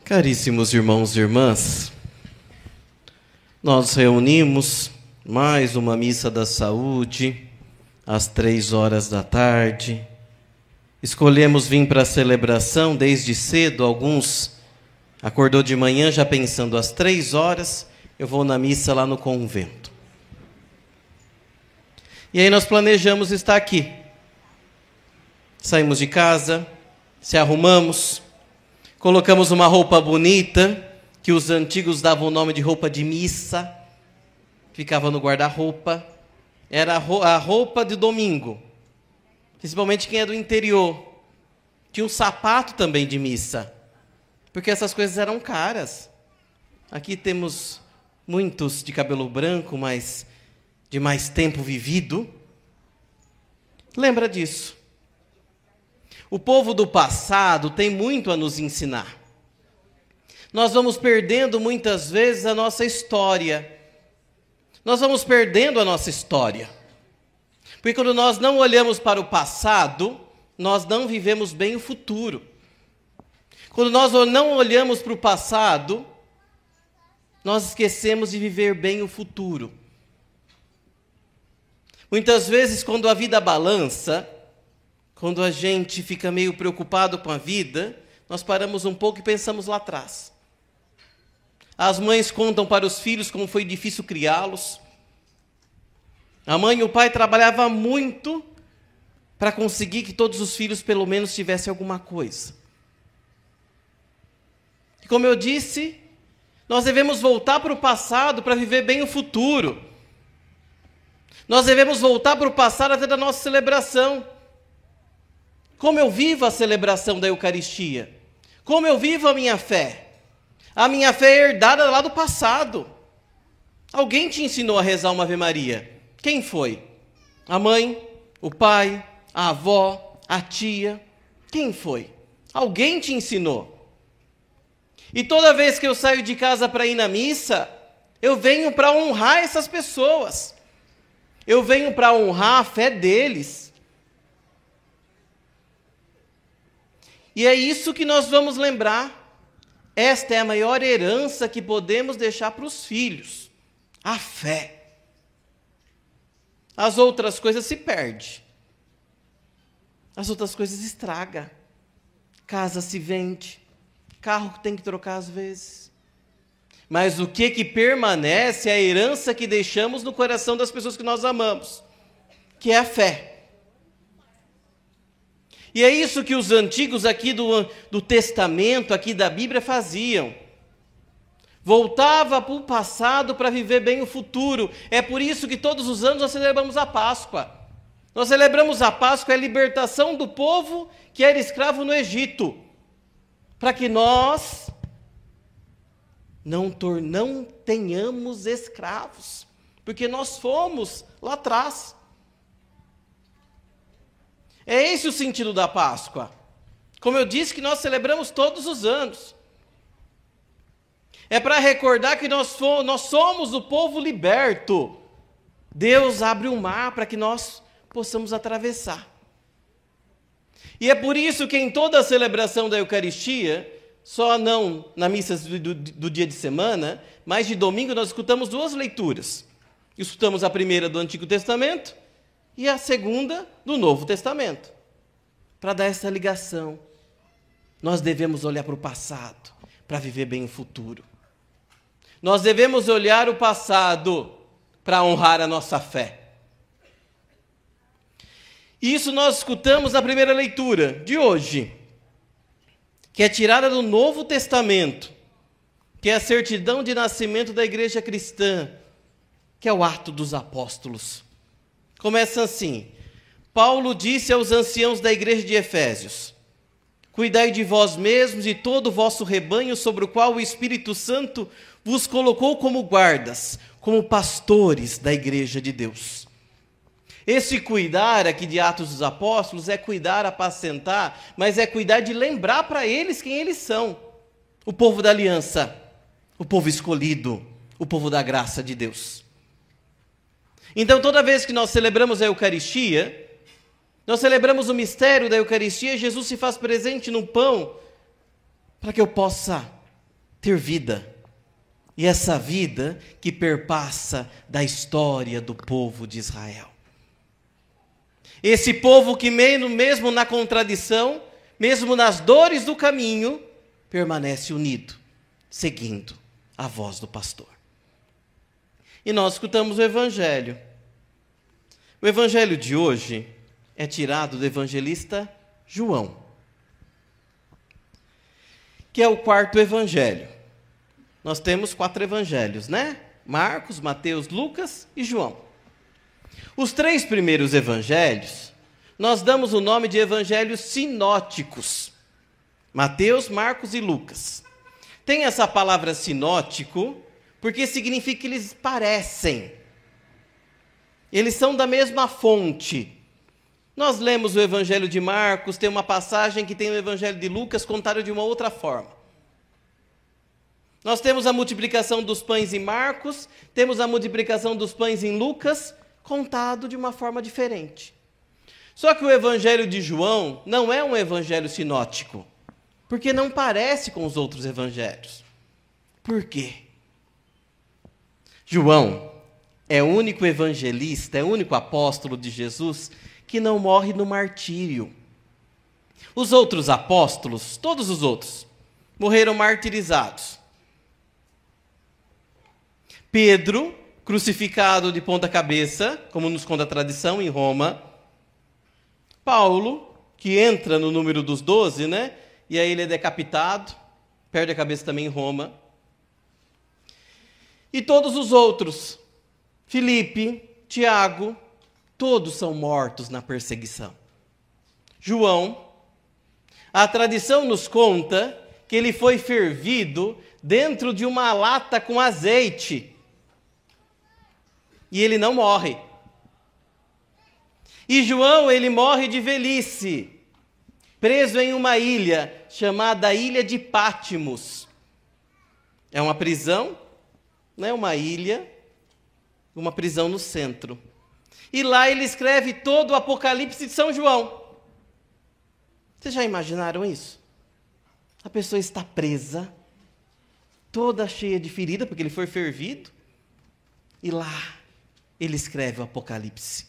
Caríssimos irmãos e irmãs, nós reunimos mais uma missa da saúde, às 3 da tarde. Escolhemos vir para a celebração desde cedo, alguns acordou de manhã já pensando, às 3 eu vou na missa lá no convento. E aí nós planejamos estar aqui. Saímos de casa, se arrumamos, colocamos uma roupa bonita, que os antigos davam o nome de roupa de missa, ficava no guarda-roupa, era a roupa de domingo, principalmente quem é do interior. Tinha um sapato também de missa, porque essas coisas eram caras. Aqui temos muitos de cabelo branco, mas de mais tempo vivido. Lembra disso. O povo do passado tem muito a nos ensinar. Nós vamos perdendo muitas vezes a nossa história. Nós vamos perdendo a nossa história. Porque quando nós não olhamos para o passado, nós não vivemos bem o futuro. Quando nós não olhamos para o passado, nós esquecemos de viver bem o futuro. Muitas vezes, quando a vida balança, quando a gente fica meio preocupado com a vida, nós paramos um pouco e pensamos lá atrás. As mães contam para os filhos como foi difícil criá-los. A mãe e o pai trabalhavam muito para conseguir que todos os filhos pelo menos tivessem alguma coisa. E como eu disse, nós devemos voltar para o passado para viver bem o futuro. Nós devemos voltar para o passado até da nossa celebração. Como eu vivo a celebração da Eucaristia? Como eu vivo a minha fé? A minha fé é herdada lá do passado. Alguém te ensinou a rezar uma Ave Maria? Quem foi? A mãe? O pai? A avó? A tia? Quem foi? Alguém te ensinou. E toda vez que eu saio de casa para ir na missa, eu venho para honrar essas pessoas. Eu venho para honrar a fé deles. E é isso que nós vamos lembrar. Esta é a maior herança que podemos deixar para os filhos. A fé. As outras coisas se perdem. As outras coisas estragam. Casa se vende. Carro tem que trocar às vezes. Mas o que permanece é a herança que deixamos no coração das pessoas que nós amamos. Que é a fé. E é isso que os antigos aqui do Testamento, aqui da Bíblia, faziam. Voltava para o passado para viver bem o futuro. É por isso que todos os anos nós celebramos a Páscoa. Nós celebramos a Páscoa, a libertação do povo que era escravo no Egito. Para que nós não tenhamos escravos. Porque nós fomos lá atrás. É esse o sentido da Páscoa. Como eu disse, que nós celebramos todos os anos. É para recordar que nós somos o povo liberto. Deus abre o mar para que nós possamos atravessar. E é por isso que em toda a celebração da Eucaristia, só não na missa do dia de semana, mas de domingo nós escutamos duas leituras. Escutamos a primeira do Antigo Testamento, e a segunda do Novo Testamento. Para dar essa ligação, nós devemos olhar para o passado, para viver bem o futuro. Nós devemos olhar o passado para honrar a nossa fé. Isso nós escutamos na primeira leitura de hoje, que é tirada do Novo Testamento, que é a certidão de nascimento da igreja cristã, que é o Atos dos Apóstolos. Começa assim: Paulo disse aos anciãos da igreja de Efésios: cuidai de vós mesmos e todo o vosso rebanho sobre o qual o Espírito Santo vos colocou como guardas, como pastores da igreja de Deus. Esse cuidar aqui de Atos dos Apóstolos é cuidar, apacentar, mas é cuidar de lembrar para eles quem eles são. O povo da aliança, o povo escolhido, o povo da graça de Deus. Então, toda vez que nós celebramos a Eucaristia, nós celebramos o mistério da Eucaristia, Jesus se faz presente no pão, para que eu possa ter vida. E essa vida que perpassa da história do povo de Israel. Esse povo que mesmo na contradição, mesmo nas dores do caminho, permanece unido, seguindo a voz do pastor. E nós escutamos o Evangelho. O Evangelho de hoje é tirado do evangelista João, que é o quarto Evangelho. Nós temos 4 evangelhos, né? Marcos, Mateus, Lucas e João. Os 3 primeiros evangelhos, nós damos o nome de evangelhos sinóticos. Mateus, Marcos e Lucas. Tem essa palavra sinótico, porque significa que eles parecem. Eles são da mesma fonte. Nós lemos o evangelho de Marcos, tem uma passagem que tem o evangelho de Lucas contado de uma outra forma. Nós temos a multiplicação dos pães em Marcos, temos a multiplicação dos pães em Lucas, contado de uma forma diferente. Só que o evangelho de João não é um evangelho sinótico, porque não parece com os outros evangelhos. Por quê? João é o único evangelista, é o único apóstolo de Jesus que não morre no martírio. Os outros apóstolos, todos os outros, morreram martirizados. Pedro, crucificado de ponta cabeça, como nos conta a tradição, em Roma. Paulo, que entra no número dos 12, né? E aí ele é decapitado, perde a cabeça também em Roma. E todos os outros, Filipe, Tiago, todos são mortos na perseguição. João, a tradição nos conta que ele foi fervido dentro de uma lata com azeite. E ele não morre. E João, ele morre de velhice, preso em uma ilha chamada Ilha de Patmos. É uma prisão, não é uma ilha, uma prisão no centro. E lá ele escreve todo o Apocalipse de São João. Vocês já imaginaram isso? A pessoa está presa, toda cheia de ferida, porque ele foi fervido, e lá ele escreve o Apocalipse.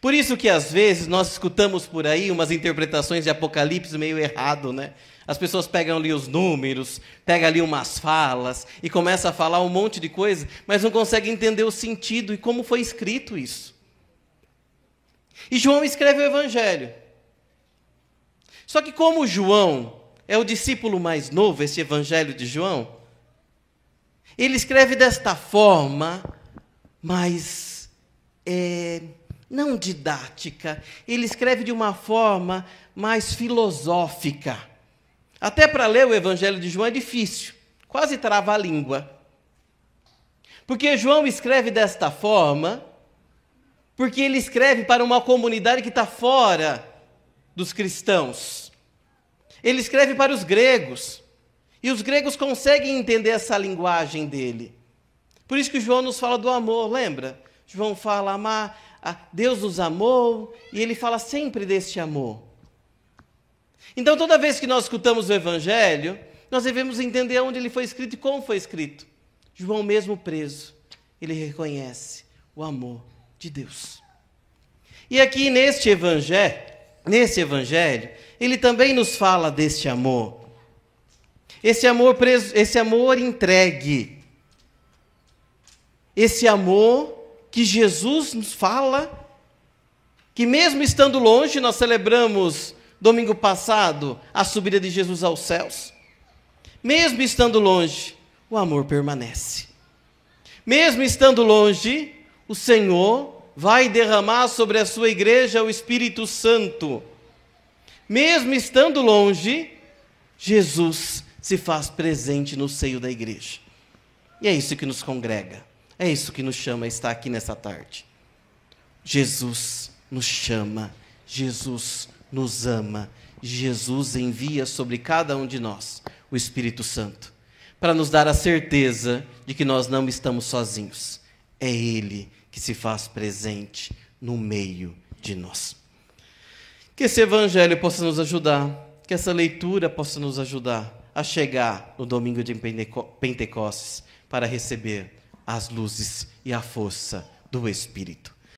Por isso que às vezes nós escutamos por aí umas interpretações de Apocalipse meio errado, né? As pessoas pegam ali os números, pegam ali umas falas e começam a falar um monte de coisa, mas não conseguem entender o sentido e como foi escrito isso. E João escreve o Evangelho. Só que como João é o discípulo mais novo, esse Evangelho de João, ele escreve desta forma, mas não didática. Ele escreve de uma forma mais filosófica. Até para ler o Evangelho de João é difícil, quase trava a língua. Porque João escreve desta forma, porque ele escreve para uma comunidade que está fora dos cristãos. Ele escreve para os gregos. E os gregos conseguem entender essa linguagem dele. Por isso que João nos fala do amor, lembra? João fala, Deus nos amou, e ele fala sempre desse amor. Então, toda vez que nós escutamos o Evangelho, nós devemos entender onde ele foi escrito e como foi escrito. João, mesmo preso, ele reconhece o amor de Deus. E aqui nesse Evangelho, ele também nos fala deste amor. Esse amor preso, esse amor entregue. Esse amor que Jesus nos fala, que mesmo estando longe, nós celebramos domingo passado a subida de Jesus aos céus. Mesmo estando longe, o amor permanece. Mesmo estando longe, o Senhor vai derramar sobre a sua igreja o Espírito Santo. Mesmo estando longe, Jesus se faz presente no seio da igreja. E é isso que nos congrega. É isso que nos chama a estar aqui nessa tarde. Jesus nos chama, Jesus nos ama, Jesus envia sobre cada um de nós o Espírito Santo, para nos dar a certeza de que nós não estamos sozinhos. É Ele que se faz presente no meio de nós. Que esse Evangelho possa nos ajudar que essa leitura possa nos ajudar a chegar no domingo de Pentecostes para receber as luzes e a força do Espírito.